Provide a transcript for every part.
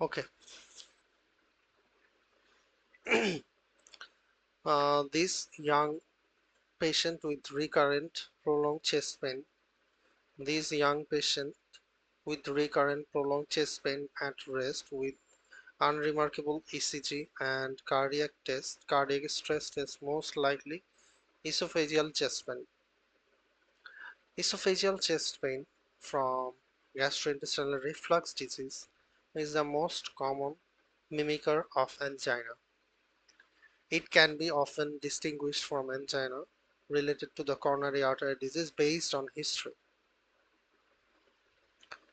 Okay, this young patient with recurrent prolonged chest pain, this young patient with recurrent prolonged chest pain at rest with unremarkable ECG and cardiac stress test, most likely esophageal chest pain. Esophageal chest pain from gastrointestinal reflux disease is the most common mimicker of angina. It can be often distinguished from angina related to the coronary artery disease based on history.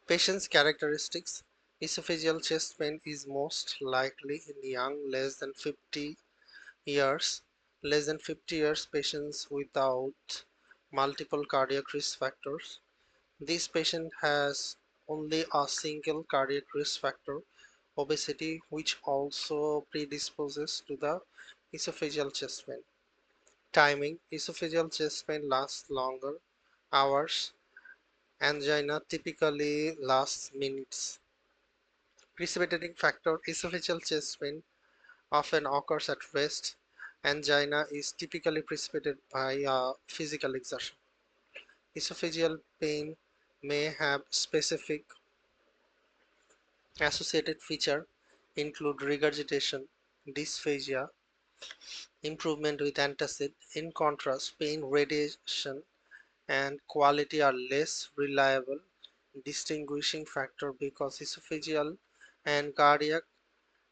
Patient's characteristics: esophageal chest pain is most likely in young years, less than 50 years patients without multiple cardiac risk factors. This patient has only a single cardiac risk factor, obesity, which also predisposes to the esophageal chest pain. Timing: esophageal chest pain lasts longer, hours; angina typically lasts minutes. Precipitating factor: esophageal chest pain often occurs at rest. Angina is typically precipitated by physical exertion. Esophageal pain may have specific associated features include regurgitation, dysphagia, improvement with antacid. In contrast, pain radiation and quality are less reliable distinguishing factor because esophageal and cardiac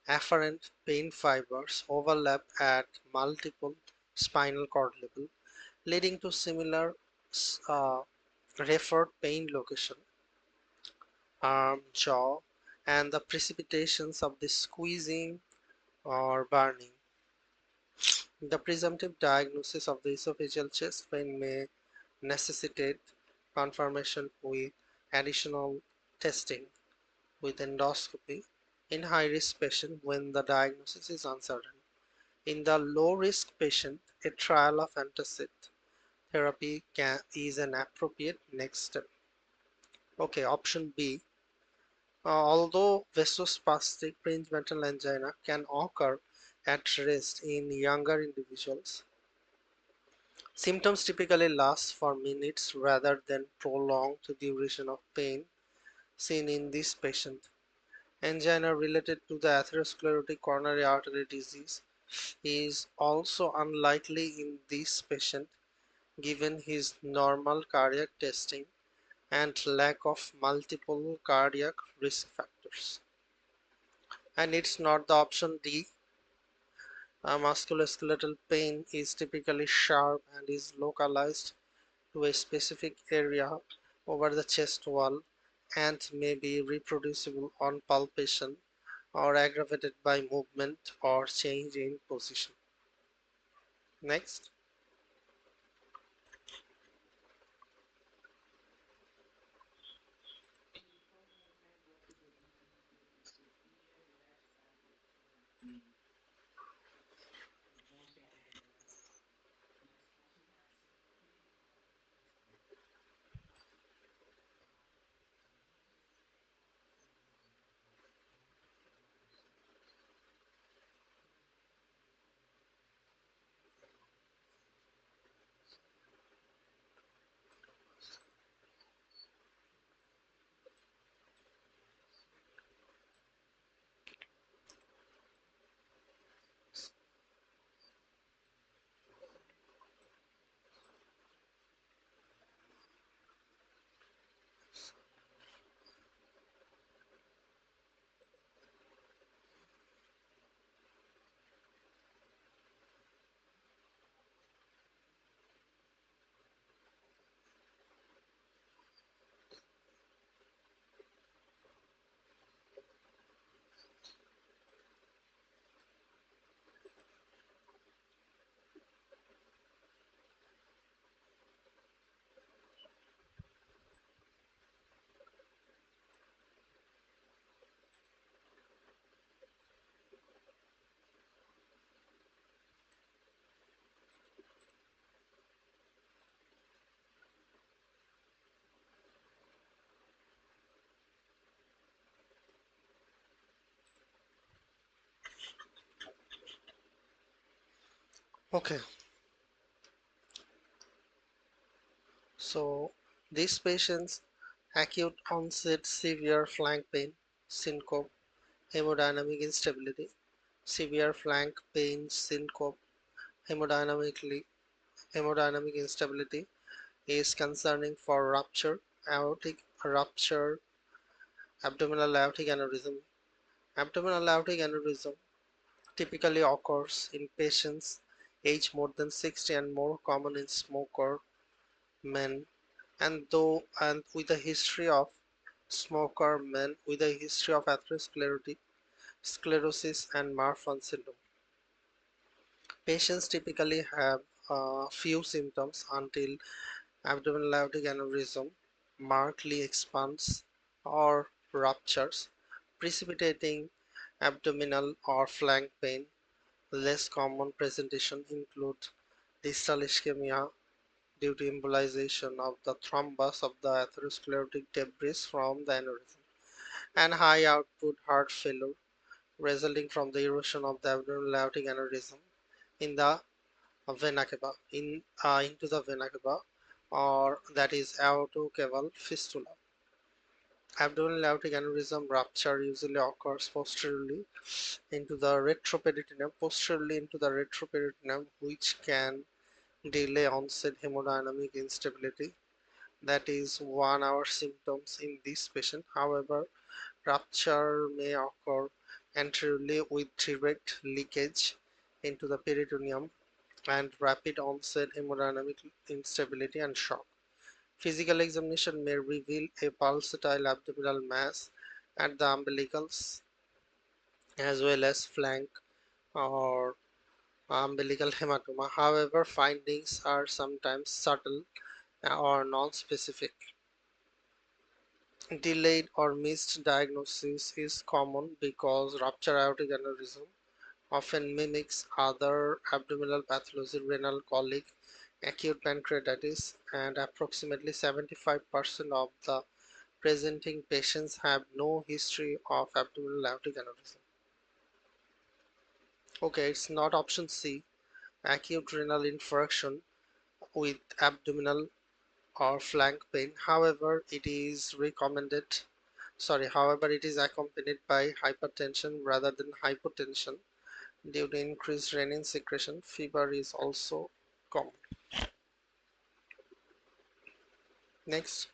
afferent pain fibers overlap at multiple spinal cord level, leading to similar uh, referred pain location, arm, jaw, and the precipitations of the squeezing or burning. The presumptive diagnosis of the esophageal chest pain may necessitate confirmation with additional testing with endoscopy in high-risk patient when the diagnosis is uncertain. In the low-risk patient, a trial of antacid therapy is an appropriate next step. Okay, option B. Although vasospastic prinzmetal angina can occur at rest in younger individuals, symptoms typically last for minutes rather than prolong the duration of pain seen in this patient. Angina related to the atherosclerotic coronary artery disease is also unlikely in this patient given his normal cardiac testing and lack of multiple cardiac risk factors. And it's not the option D. Musculoskeletal pain is typically sharp and is localized to a specific area over the chest wall and may be reproducible on palpation or aggravated by movement or change in position. Next. Okay, so these patients acute onset severe flank pain, syncope, hemodynamic instability, severe flank pain, syncope, hemodynamically hemodynamic instability is concerning for aortic rupture, abdominal aortic aneurysm. Abdominal aortic aneurysm typically occurs in patients aged more than 60 and more common in smoker men and with a history of smoker men with a history of atherosclerotic sclerosis and Marfan syndrome. Patients typically have few symptoms until abdominal aortic aneurysm markedly expands or ruptures, precipitating abdominal or flank pain. Less common presentation include distal ischemia due to embolization of the thrombus of the atherosclerotic debris from the aneurysm, and high output heart failure resulting from the erosion of the abdominal aortic aneurysm in the vena cava into the vena cava, or that is aortocaval fistula. Abdominal aortic aneurysm rupture usually occurs posteriorly into the retroperitoneum, which can delay onset hemodynamic instability. That is 1 hour symptoms in this patient. However, rupture may occur anteriorly with direct leakage into the peritoneum and rapid onset hemodynamic instability and shock. Physical examination may reveal a pulsatile abdominal mass at the umbilicals as well as flank or umbilical hematoma. However, findings are sometimes subtle or non-specific. Delayed or missed diagnosis is common because rupture aortic aneurysm often mimics other abdominal pathology, renal colic, acute pancreatitis, and approximately 75% of the presenting patients have no history of abdominal aortic aneurysm. Okay, it's not option C, acute renal infarction with abdominal or flank pain. However, it is accompanied by hypertension rather than hypotension due to increased renin secretion. Fever is also common. Next,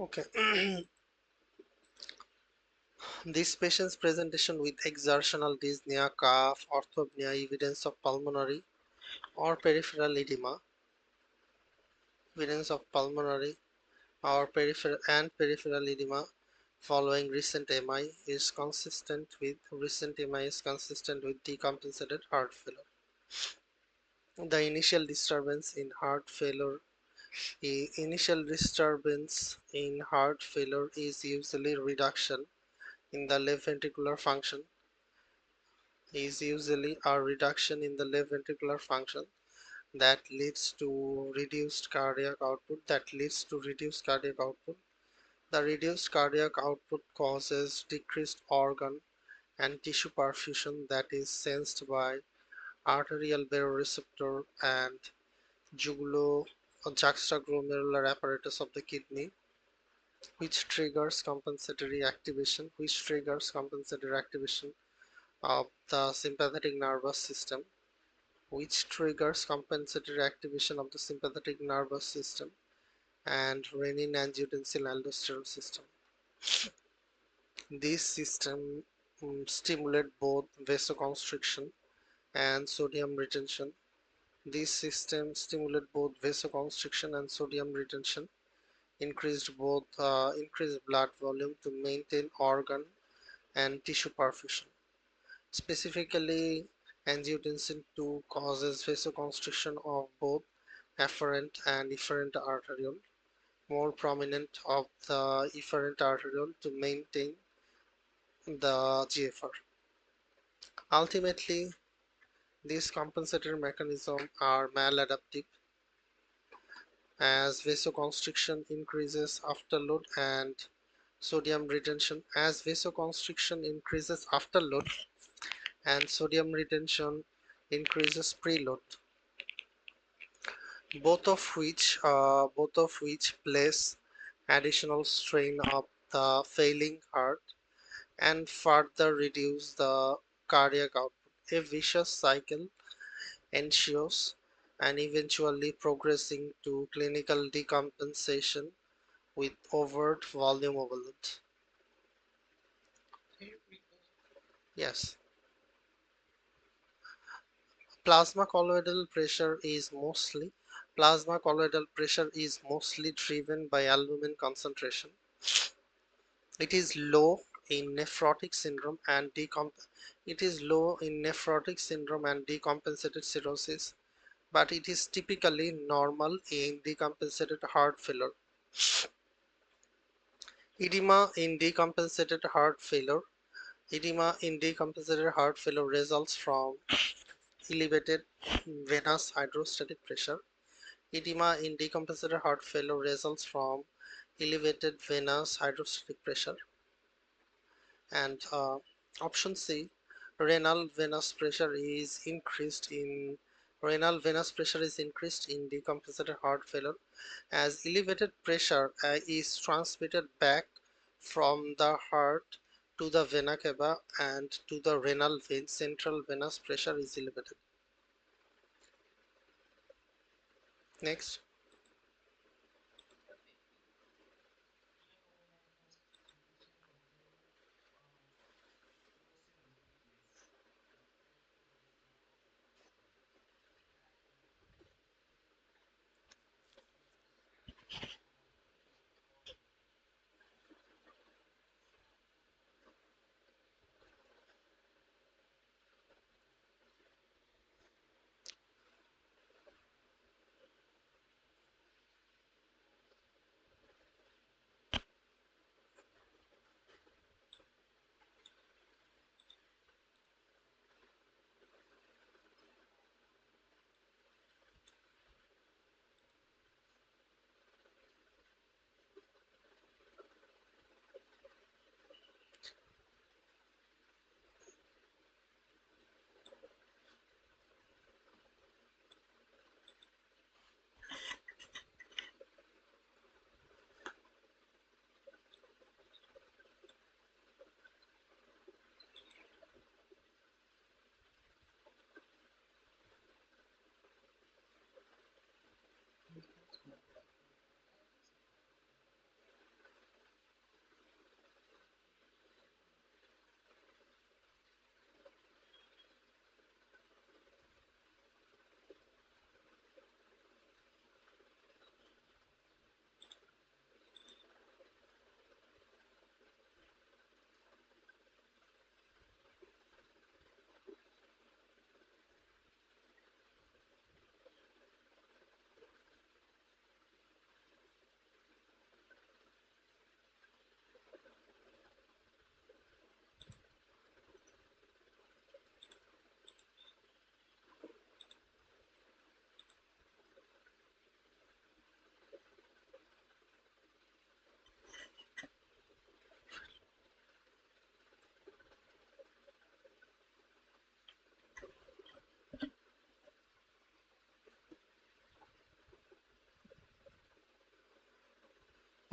Okay. This patient's presentation with exertional dyspnea, cough, orthopnea, evidence of pulmonary or peripheral edema, evidence of pulmonary or peripheral edema following recent MI is decompensated heart failure. The initial disturbance in heart failure is usually reduction in the left ventricular function is usually a reduction in the left ventricular function that leads to reduced cardiac output The reduced cardiac output causes decreased organ and tissue perfusion that is sensed by arterial baroreceptor and jugulo juxtaglomerular apparatus of the kidney, which triggers compensatory activation of the sympathetic nervous system, and renin-angiotensin-aldosterone system. These systems stimulate both vasoconstriction and sodium retention. These systems stimulate both vasoconstriction and sodium retention, increased blood volume to maintain organ and tissue perfusion. Specifically, angiotensin II causes vasoconstriction of both afferent and efferent arteriole, more prominent of the efferent arteriole to maintain the GFR. Ultimately, these compensatory mechanisms are maladaptive as vasoconstriction increases after load and sodium retention increases preload, both of which place additional strain of the failing heart and further reduce the cardiac output. A vicious cycle ensues, and eventually progressing to clinical decompensation with overt volume overload. Yes, plasma colloidal pressure is mostly driven by albumin concentration. It is low in nephrotic syndrome and decompensated cirrhosis, but it is typically normal in decompensated heart failure. Edema in decompensated heart failure results from elevated venous hydrostatic pressure. Edema in decompensated heart failure results from elevated venous hydrostatic pressure. And option C, renal venous pressure is increased in decompensated heart failure as elevated pressure is transmitted back from the heart to the vena cava and to the renal vein. Central venous pressure is elevated. Next.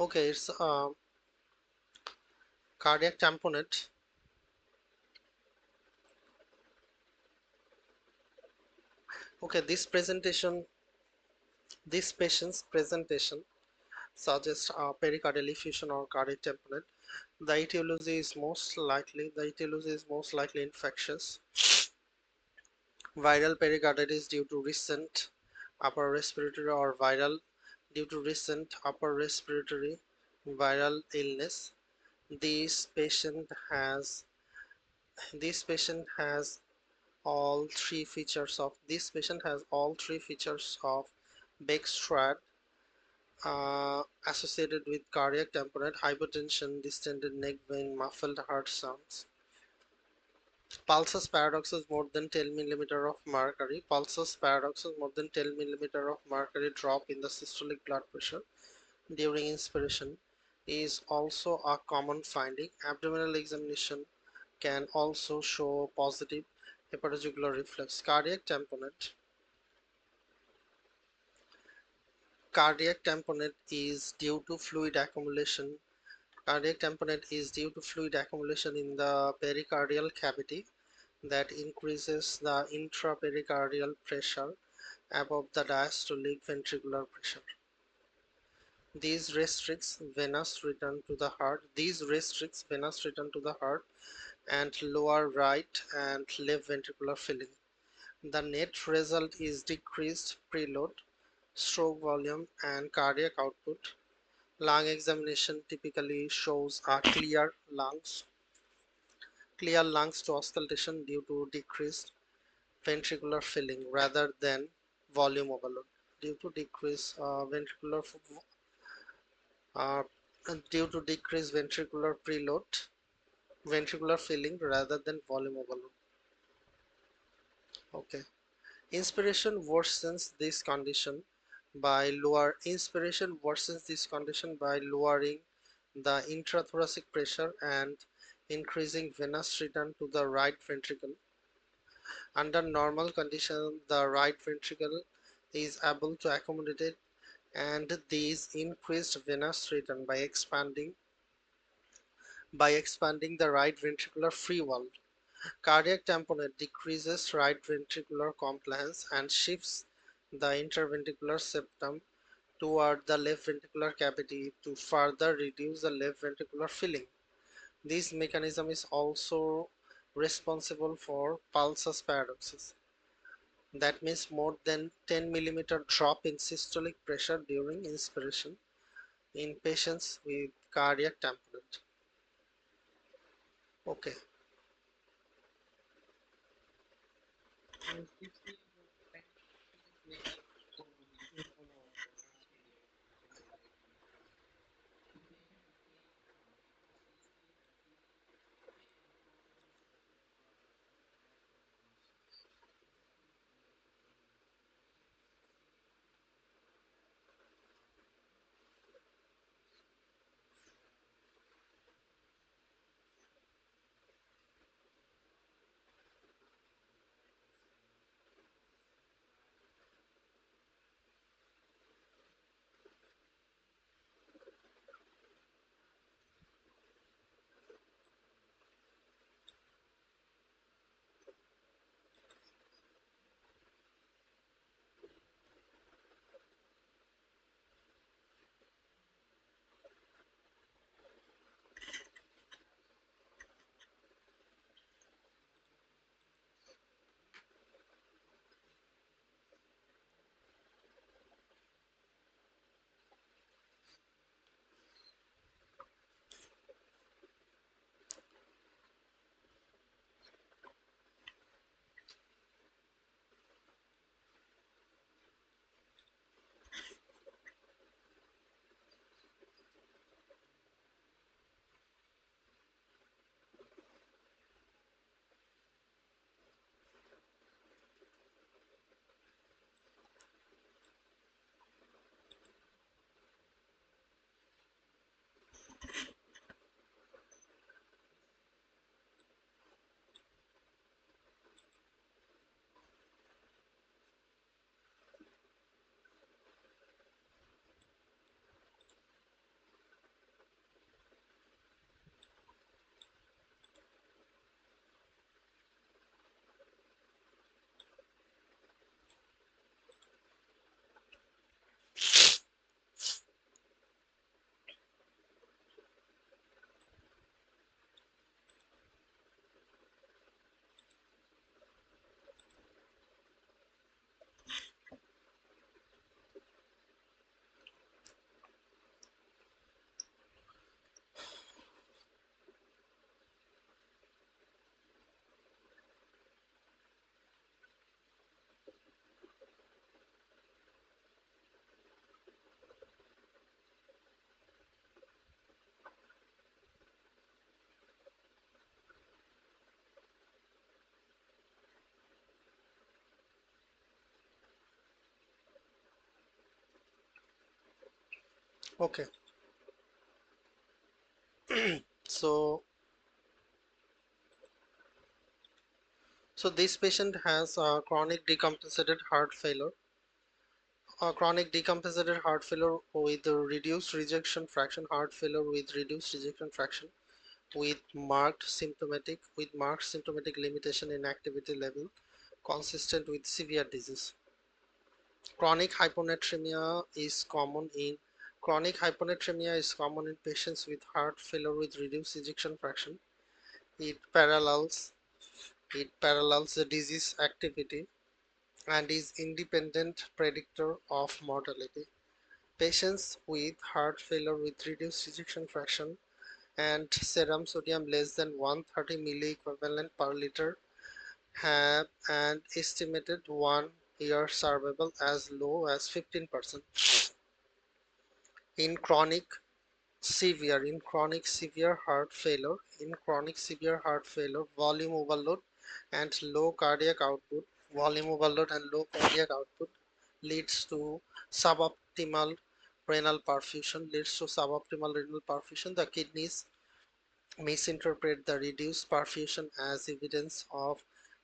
Okay, it's cardiac tamponade. Okay, this patient's presentation suggests pericardial effusion or cardiac tamponade. The etiology is most likely infectious. Viral pericarditis due to recent upper respiratory or viral due to recent upper respiratory viral illness. This patient has this patient has this patient has all three features of Beckstrad associated with cardiac tamponade, hypertension, distended neck vein, muffled heart sounds. Pulsus paradoxus more than 10 millimeter of mercury. Pulsus paradoxus more than 10 millimeter of mercury drop in the systolic blood pressure during inspiration is also a common finding. Abdominal examination can also show positive hepatojugular reflex. Cardiac tamponade is due to fluid accumulation. Cardiac tamponade is due to fluid accumulation in the pericardial cavity that increases the intrapericardial pressure above the diastolic ventricular pressure. These restricts venous return to the heart. And lower right and left ventricular filling. The net result is decreased preload, stroke volume, and cardiac output. Lung examination typically shows clear lungs to auscultation due to decreased ventricular filling rather than volume overload. Due to decreased uh, ventricular filling rather than volume overload. Okay. Inspiration worsens this condition by lowering the intrathoracic pressure and increasing venous return to the right ventricle. Under normal conditions, the right ventricle is able to accommodate it, and this increased venous return by expanding the right ventricular free wall. Cardiac tamponade decreases right ventricular compliance and shifts the interventricular septum toward the left ventricular cavity to further reduce the left ventricular filling. This mechanism is also responsible for pulsus paradoxus. That means more than 10 millimeter drop in systolic pressure during inspiration in patients with cardiac tamponade. Okay. Okay, so this patient has chronic decompensated heart failure, with reduced rejection fraction, with marked symptomatic limitation in activity level consistent with severe disease. Chronic hyponatremia is common in patients with heart failure with reduced ejection fraction. It parallels the disease activity and is independent predictor of mortality. Patients with heart failure with reduced ejection fraction and serum sodium less than 130 milliequivalent per liter have an estimated 1 year survival as low as 15%. In chronic chronic severe heart failure, volume overload and low cardiac output leads to suboptimal renal perfusion. The kidneys misinterpret the reduced perfusion as evidence of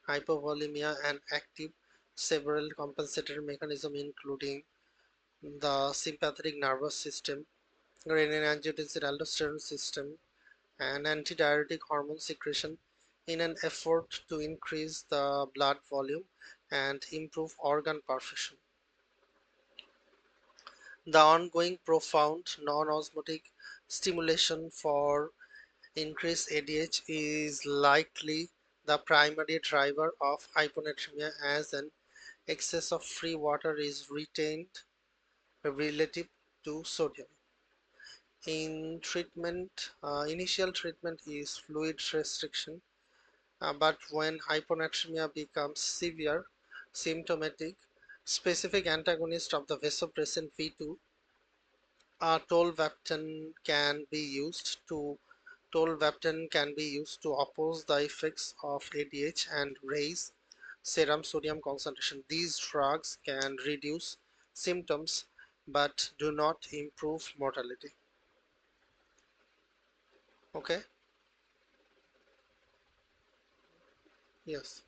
hypovolemia and active several compensatory mechanisms, including the sympathetic nervous system, renin-angiotensin-aldosterone system, and antidiuretic hormone secretion, in an effort to increase the blood volume and improve organ perfusion. The ongoing profound non-osmotic stimulation for increased ADH is likely the primary driver of hyponatremia, as an excess of free water is retained relative to sodium. Initial treatment is fluid restriction, but when hyponatremia becomes severe, symptomatic, specific antagonist of the vasopressin V2, tolvaptan can be used to oppose the effects of ADH and raise serum sodium concentration. These drugs can reduce symptoms but do not improve mortality. Okay, yes.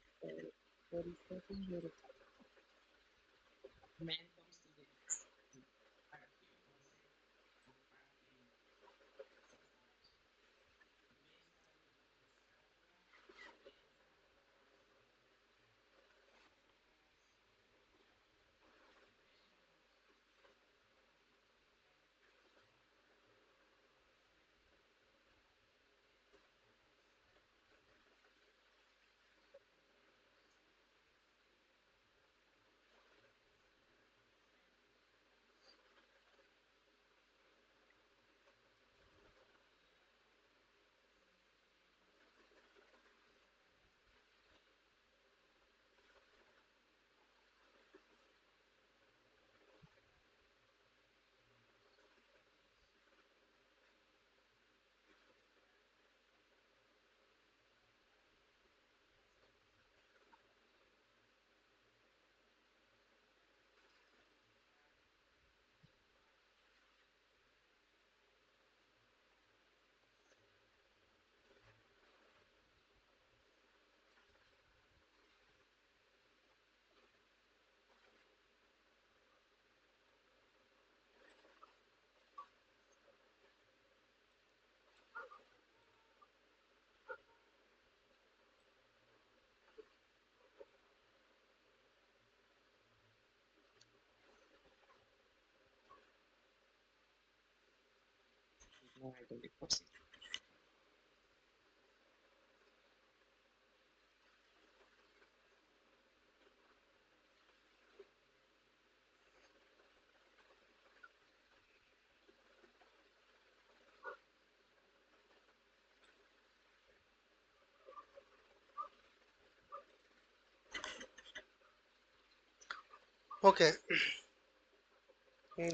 Okay,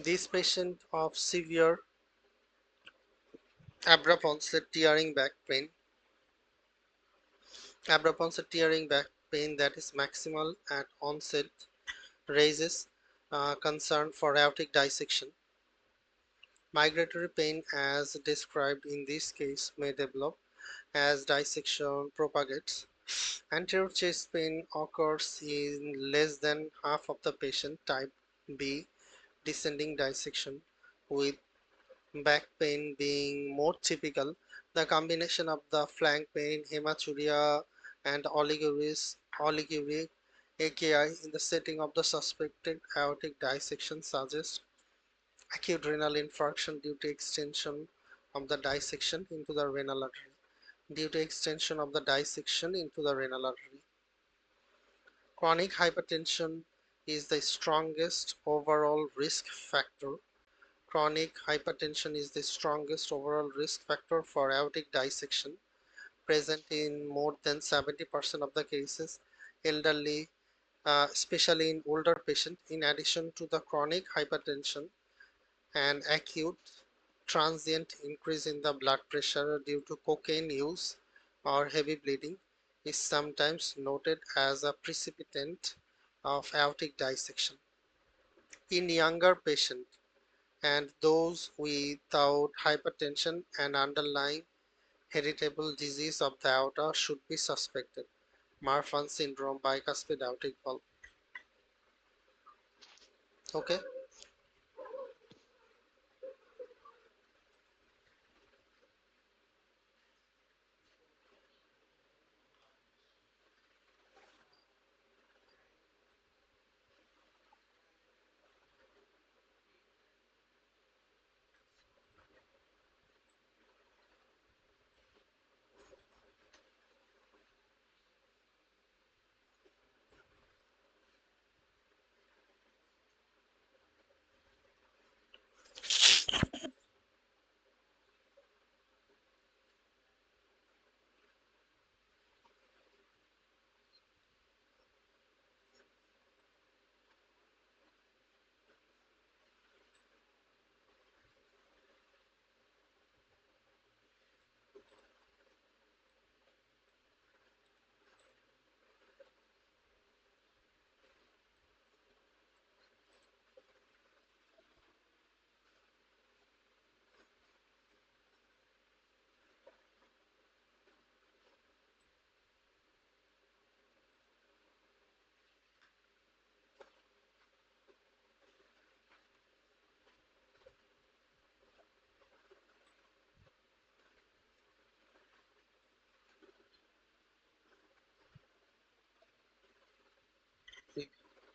this patient of severe abrupt onset tearing back pain that is maximal at onset raises concern for aortic dissection. Migratory pain as described in this case may develop as dissection propagates. Anterior chest pain occurs in less than half of the patient. Type B descending dissection, with back pain being more typical. The combination of the flank pain, hematuria, and oliguria AKI in the setting of the suspected aortic dissection suggests acute renal infarction due to extension of the dissection into the renal artery. Due to extension of the dissection into the renal artery. Chronic hypertension is the strongest overall risk factor. Chronic hypertension is the strongest overall risk factor for aortic dissection, present in more than 70% of the cases, elderly, especially in older patients. In addition to the chronic hypertension, an acute transient increase in the blood pressure due to cocaine use or heavy bleeding is sometimes noted as a precipitant of aortic dissection. In younger patients and those without hypertension, and underlying heritable disease of the aorta should be suspected. Marfan syndrome, bicuspid aortic valve. Okay,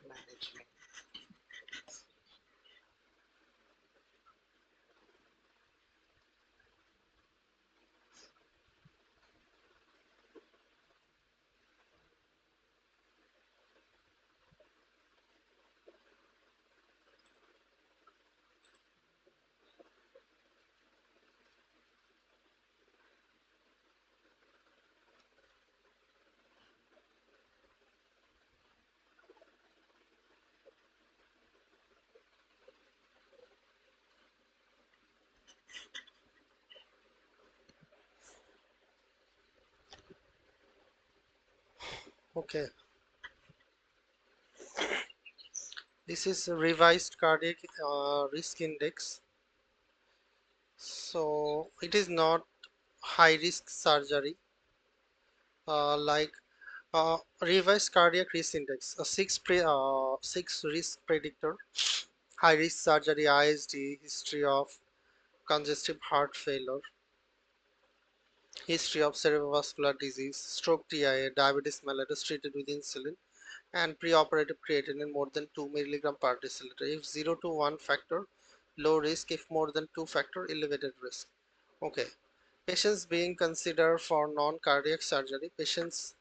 management. Okay, this is a revised cardiac risk index. So it is not high risk surgery, like revised cardiac risk index, a six risk predictor: high risk surgery, ISD, history of congestive heart failure, history of cerebrovascular disease, stroke TIA, diabetes mellitus treated with insulin, and preoperative creatinine more than 2 mg per deciliter. If 0 to 1 factor, low risk; if more than 2 factor, elevated risk. Okay. Patients being considered for non-cardiac surgery. Patients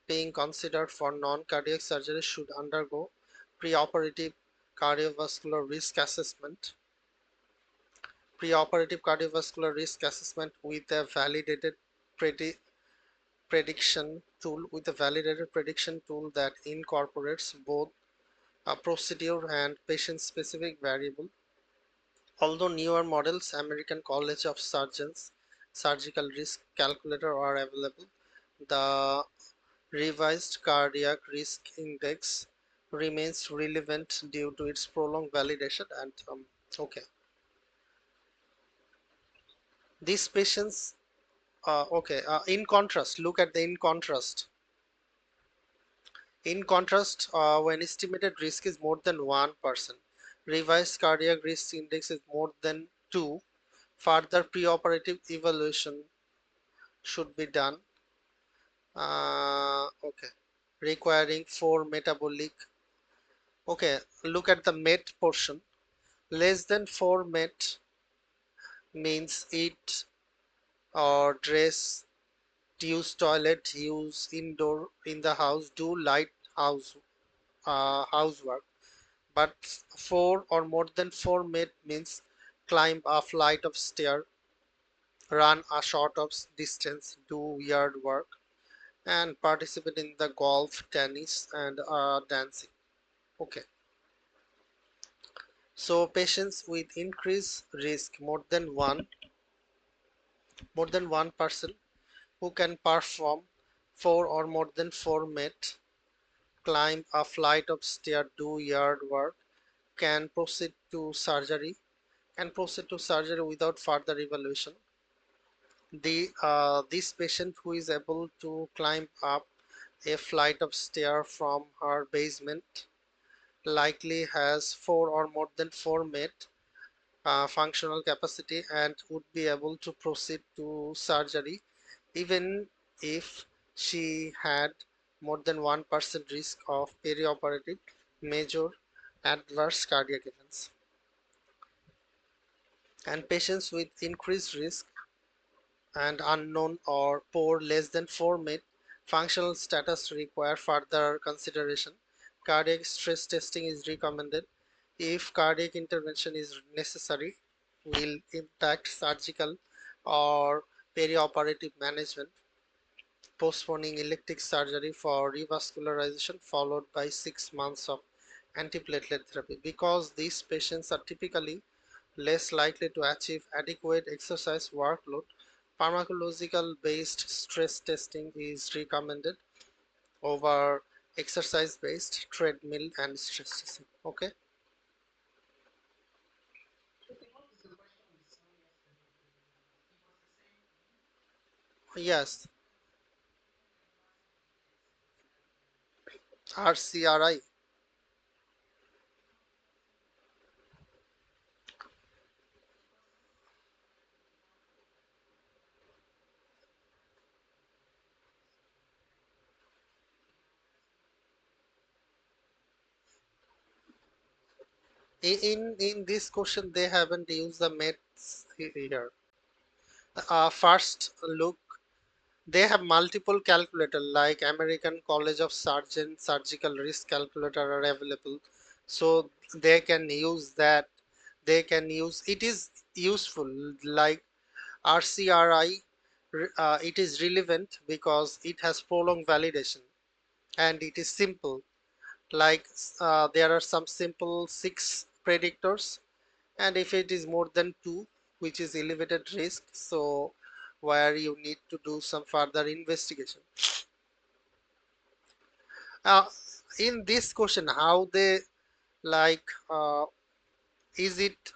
being considered for non-cardiac surgery should undergo preoperative cardiovascular risk assessment. Preoperative cardiovascular risk assessment with a validated predi- prediction tool that incorporates both a procedure and patient-specific variable. Although newer models, American College of Surgeons surgical risk calculator are available, the revised cardiac risk index remains relevant due to its prolonged validation and okay. These patients, in contrast, look at the in contrast, when estimated risk is more than 1%, revised cardiac risk index is more than 2, further preoperative evaluation should be done. Okay, requiring 4 metabolic. Okay, look at the met portion. Less than 4 met means eat or dress, use toilet, use indoor in the house, do light house housework. But 4 or more than 4 met means climb a flight of stairs, run a short of distance, do yard work, and participate in the golf, tennis, and dancing. Okay, so patients with increased risk more than one person who can perform 4 or more than 4 met, climb a flight of stairs, do yard work, can proceed to surgery, without further evaluation. This patient who is able to climb up a flight of stairs from her basement likely has 4 or more than 4 met functional capacity and would be able to proceed to surgery even if she had more than 1% risk of perioperative major adverse cardiac events. And patients with increased risk and unknown or poor less than 4 met functional status require further consideration. Cardiac stress testing is recommended. If cardiac intervention is necessary, will impact surgical or perioperative management, postponing elective surgery for revascularization followed by 6 months of antiplatelet therapy. Because these patients are typically less likely to achieve adequate exercise workload, pharmacological based stress testing is recommended over exercise based treadmill and stress testing. Okay, yes, RCRI. In this question, they haven't used the maths here. First look, they have multiple calculator like American College of Surgeons surgical risk calculator are available, so they can use that. They can use it is useful like RCRI. It is relevant because it has prolonged validation and it is simple. Like there are some simple 6 predictors, and if it is more than 2, which is elevated risk, so where you need to do some further investigation. uh, in this question, how they like is it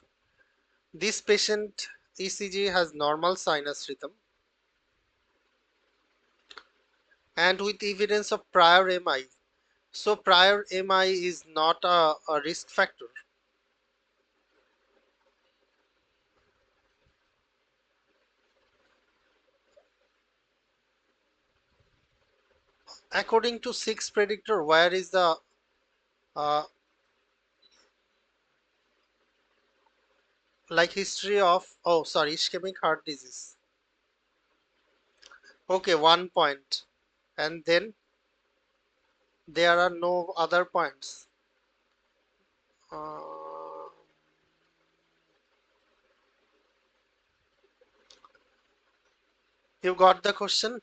this patient ECG has normal sinus rhythm and with evidence of prior MI, so prior MI is not a risk factor. According to 6 predictor, where is the uh, like history of, oh sorry, ischemic heart disease. Okay, 1 point, and then there are no other points. uh, you got the question.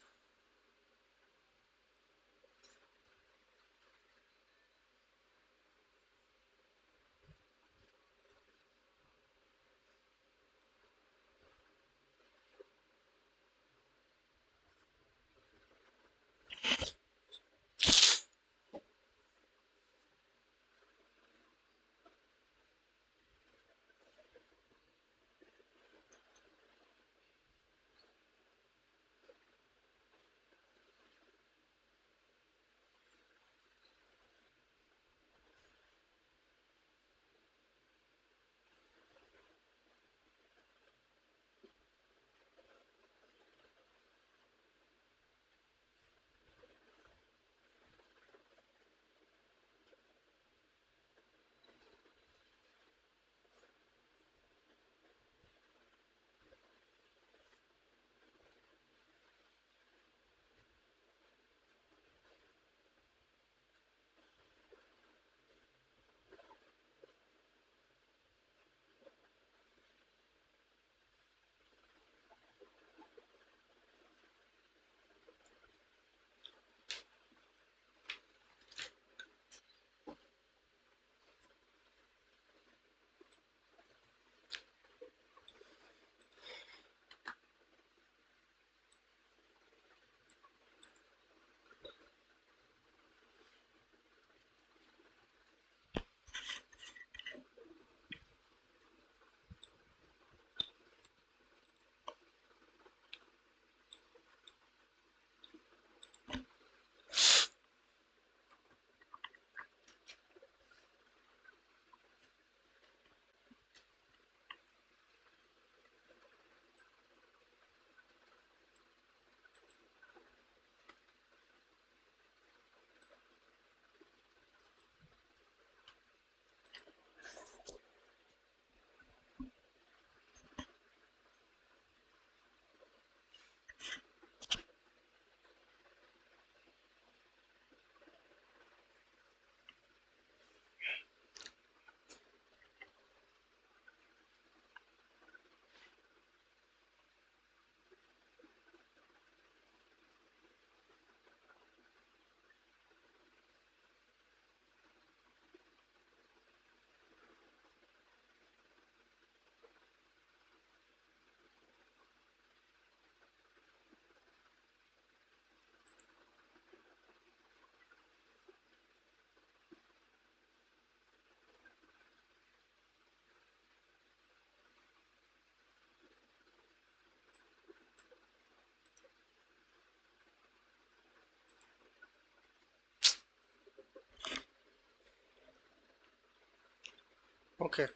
Okay,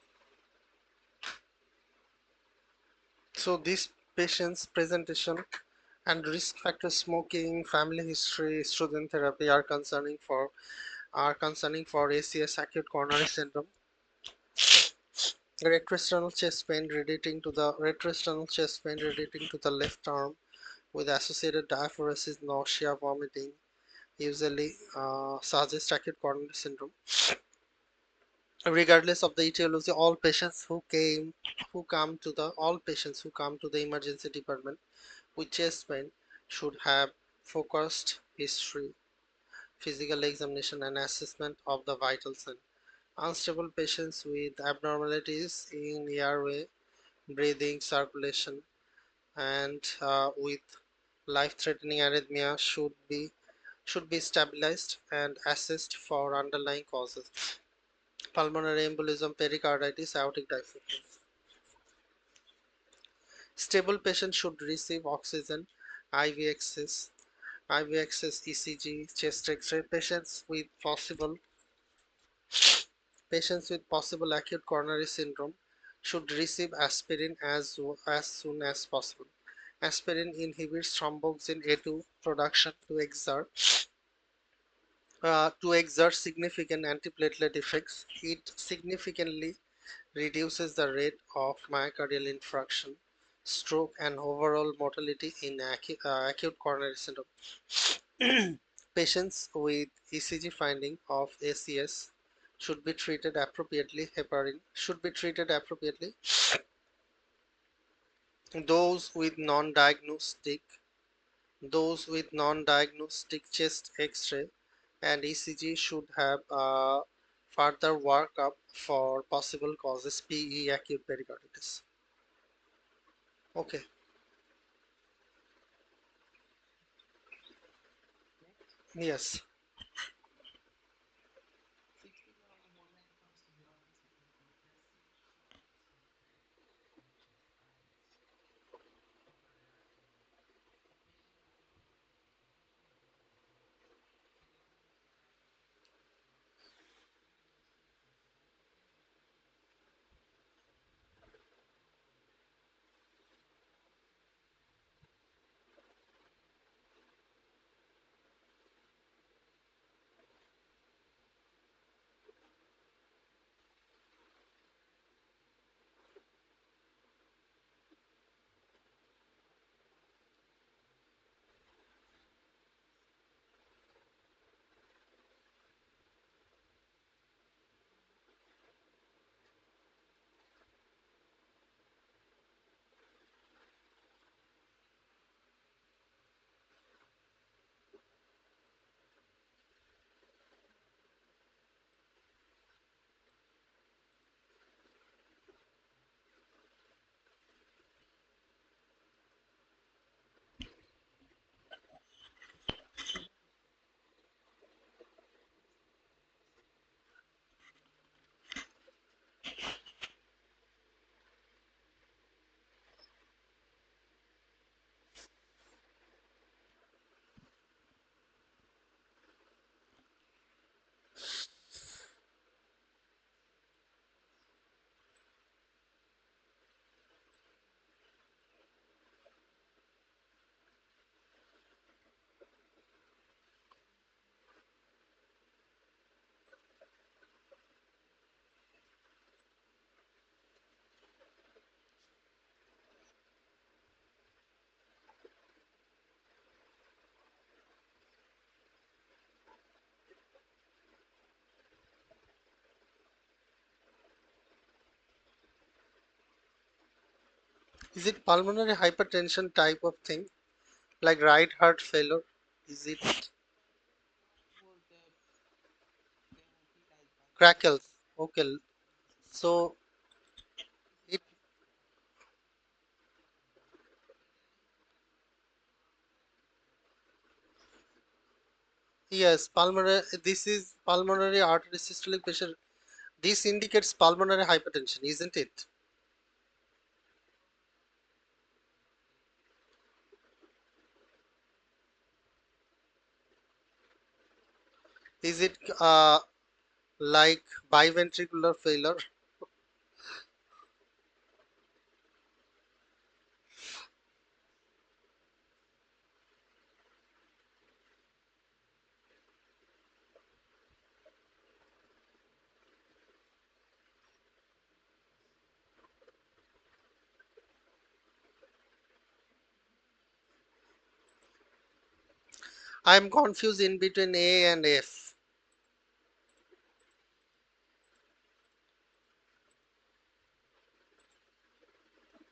so this patient's presentation and risk factor, smoking, family history, student therapy are concerning for ACS, acute coronary syndrome. Retrosternal chest pain relating to the left arm with associated diaphoresis, nausea, vomiting usually suggest acute coronary syndrome. Regardless of the etiology, all patients who come to the emergency department with chest pain should have focused history, physical examination, and assessment of the vital sign. Unstable patients with abnormalities in airway, breathing, circulation, and with life-threatening arrhythmia should be stabilized and assessed for underlying causes. Pulmonary embolism, pericarditis, aortic dissection. Stable patients should receive oxygen, IV access, IV access ECG, chest X-ray. Patients with possible acute coronary syndrome should receive aspirin as soon as possible. Aspirin inhibits thromboxane A2 production to exert significant antiplatelet effects. It significantly reduces the rate of myocardial infarction, stroke, and overall mortality in acute coronary syndrome. Patients with ECG finding of ACS should be treated appropriately. Heparin should be treated appropriately. Those with non-diagnostic those with non-diagnostic chest X-ray and ECG should have further workup for possible causes, PE, acute pericarditis. Okay, yes. Is it pulmonary hypertension type of thing, like right heart failure? Is it crackles? Okay, so it yes, pulmonary. This is pulmonary artery systolic pressure. This indicates pulmonary hypertension, isn't it? Is it like biventricular failure? I'm confused in between A and F.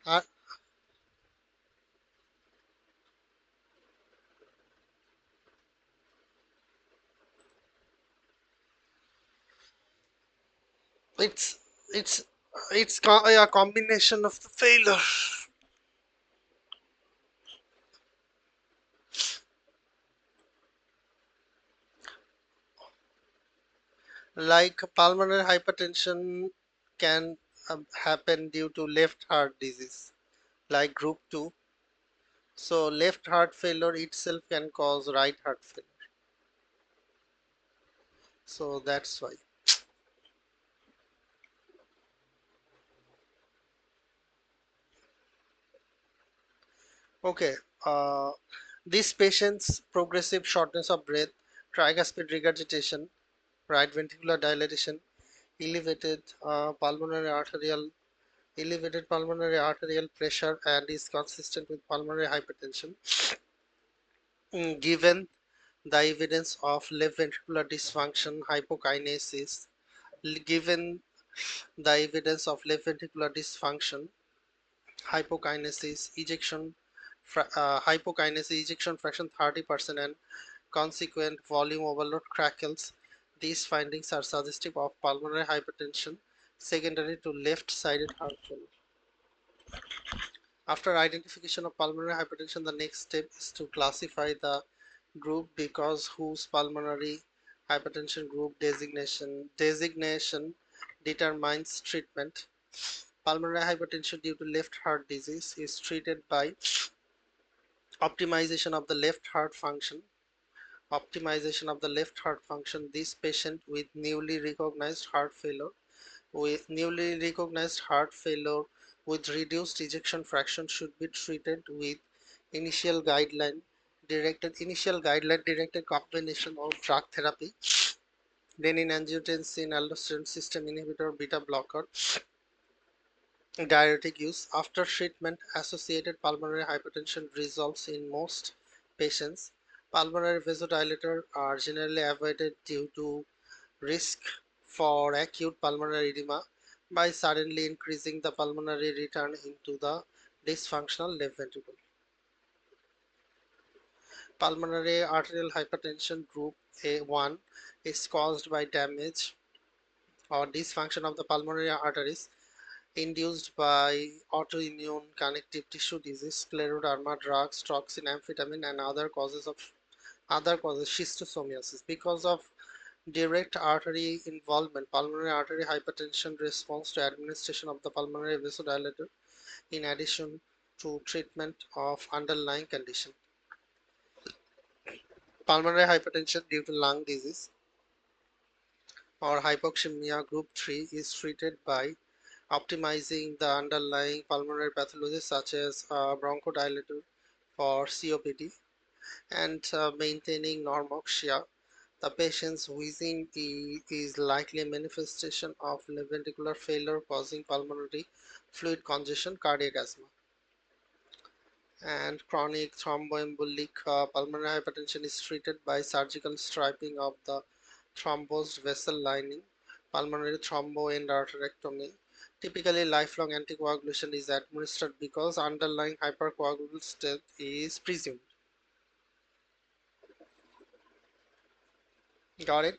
Uh, it's it's a combination of the failure. Like pulmonary hypertension can happen due to left heart disease, like group 2. So left heart failure itself can cause right heart failure. So that's why. Okay. Uh, these patients' progressive shortness of breath, tricuspid regurgitation, right ventricular dilatation, elevated pulmonary arterial pressure, and is consistent with pulmonary hypertension. Given the evidence of left ventricular dysfunction, hypokinesis, given the evidence of left ventricular dysfunction, hypokinesis ejection fraction 30% and consequent volume overload crackles. These findings are suggestive of pulmonary hypertension secondary to left-sided heart failure. After identification of pulmonary hypertension, the next step is to classify the group because whose pulmonary hypertension group designation determines treatment. Pulmonary hypertension due to left heart disease is treated by optimization of the left heart function. This patient with newly recognized heart failure with reduced ejection fraction should be treated with initial guideline directed combination of drug therapy, renin-angiotensin aldosterone system inhibitor, beta blocker, diuretic use. After treatment, associated pulmonary hypertension resolves in most patients. Pulmonary vasodilators are generally avoided due to risk for acute pulmonary edema by suddenly increasing the pulmonary return into the dysfunctional left ventricle. Pulmonary arterial hypertension group A1 is caused by damage or dysfunction of the pulmonary arteries induced by autoimmune connective tissue disease, scleroderma, drugs, toxin, amphetamine, and other causes schistosomiasis. Because of direct artery involvement, pulmonary artery hypertension responds to administration of the pulmonary vasodilator in addition to treatment of underlying condition. Pulmonary hypertension due to lung disease or hypoxemia group 3 is treated by optimizing the underlying pulmonary pathology such as bronchodilator for COPD and maintaining normoxia. The patient's wheezing is likely a manifestation of left ventricular failure causing pulmonary fluid congestion, cardiac asthma. And chronic thromboembolic pulmonary hypertension is treated by surgical striping of the thrombosed vessel lining, pulmonary thromboendarterectomy. Typically, lifelong anticoagulation is administered because underlying hypercoagulable state is presumed. Got it?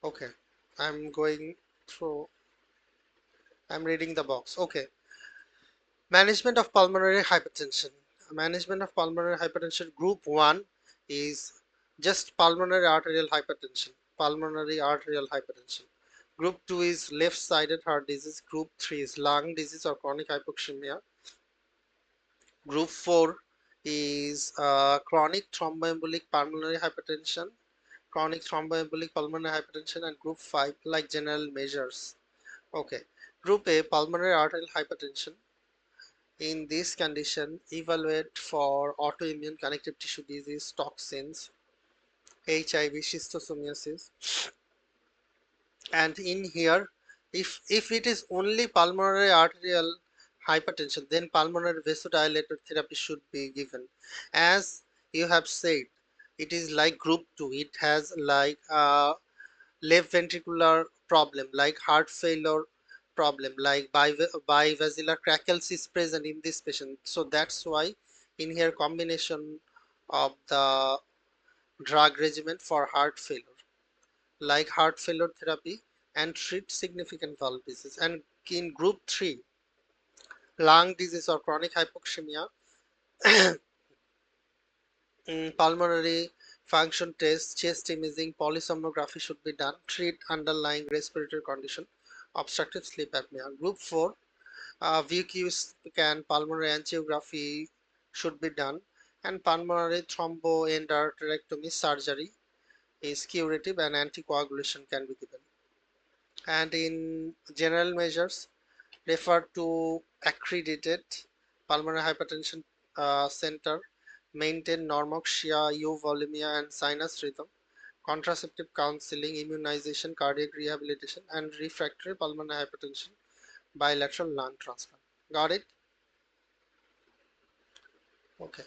Okay. I'm going through, I'm reading the box. Okay. Management of pulmonary hypertension. Management of pulmonary hypertension group 1 is just pulmonary arterial hypertension. Pulmonary arterial hypertension. Group 2 is left-sided heart disease. Group 3 is lung disease or chronic hypoxemia. Group 4 is chronic thromboembolic pulmonary hypertension, chronic thromboembolic pulmonary hypertension, and group 5 like general measures. Okay. Group A, pulmonary arterial hypertension. In this condition, evaluate for autoimmune connective tissue disease, toxins, HIV, schistosomiasis, and in here If it is only pulmonary arterial hypertension, then pulmonary vasodilator therapy should be given. As you have said, it is like group 2. It has like a left ventricular problem, like heart failure problem, like bivascular crackles is present in this patient. So that's why in here combination of the drug regimen for heart failure, like heart failure therapy and treat significant valve disease. And in group 3, lung disease or chronic hypoxemia, pulmonary function tests, chest imaging, polysomnography should be done. Treat underlying respiratory condition, obstructive sleep apnea. Group 4, VQ scan, pulmonary angiography should be done, and pulmonary thromboendarterectomy surgery is curative and anticoagulation can be given. And in general measures, refer to accredited pulmonary hypertension center, maintain normoxia, euvolemia, and sinus rhythm, contraceptive counseling, immunization, cardiac rehabilitation, and refractory pulmonary hypertension, bilateral lung transplant. Got it? Okay.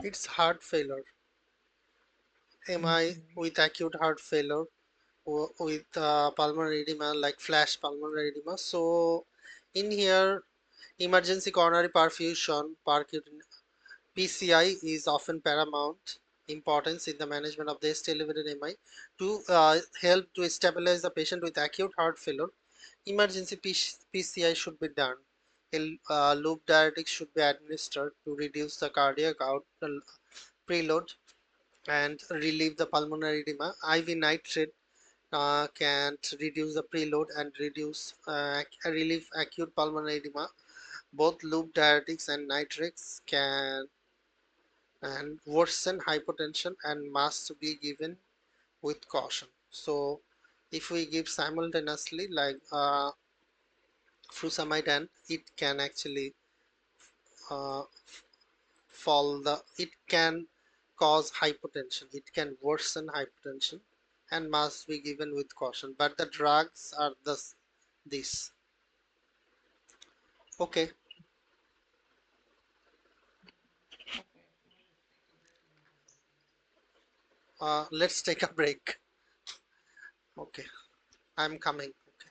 It's heart failure. MI with acute heart failure with pulmonary edema, like flash pulmonary edema. So in here, emergency coronary perfusion, PCI is often paramount importance in the management of the elevated MI to help to stabilize the patient with acute heart failure. Emergency PCI should be done. A loop diuretic should be administered to reduce the cardiac preload and relieve the pulmonary edema. IV nitrate can reduce the preload and relieve acute pulmonary edema. Both loop diuretics and nitrates can and worsen hypotension and must be given with caution. So if we give simultaneously like furosemide, and it can actually uh, it can cause hypotension, it can worsen hypotension and must be given with caution, but the drugs are this. Okay, let's take a break. Okay, I'm coming. Okay.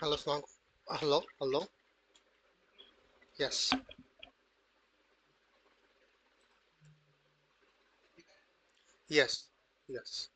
Hello, Song. Hello, hello. Yes, yes, yes.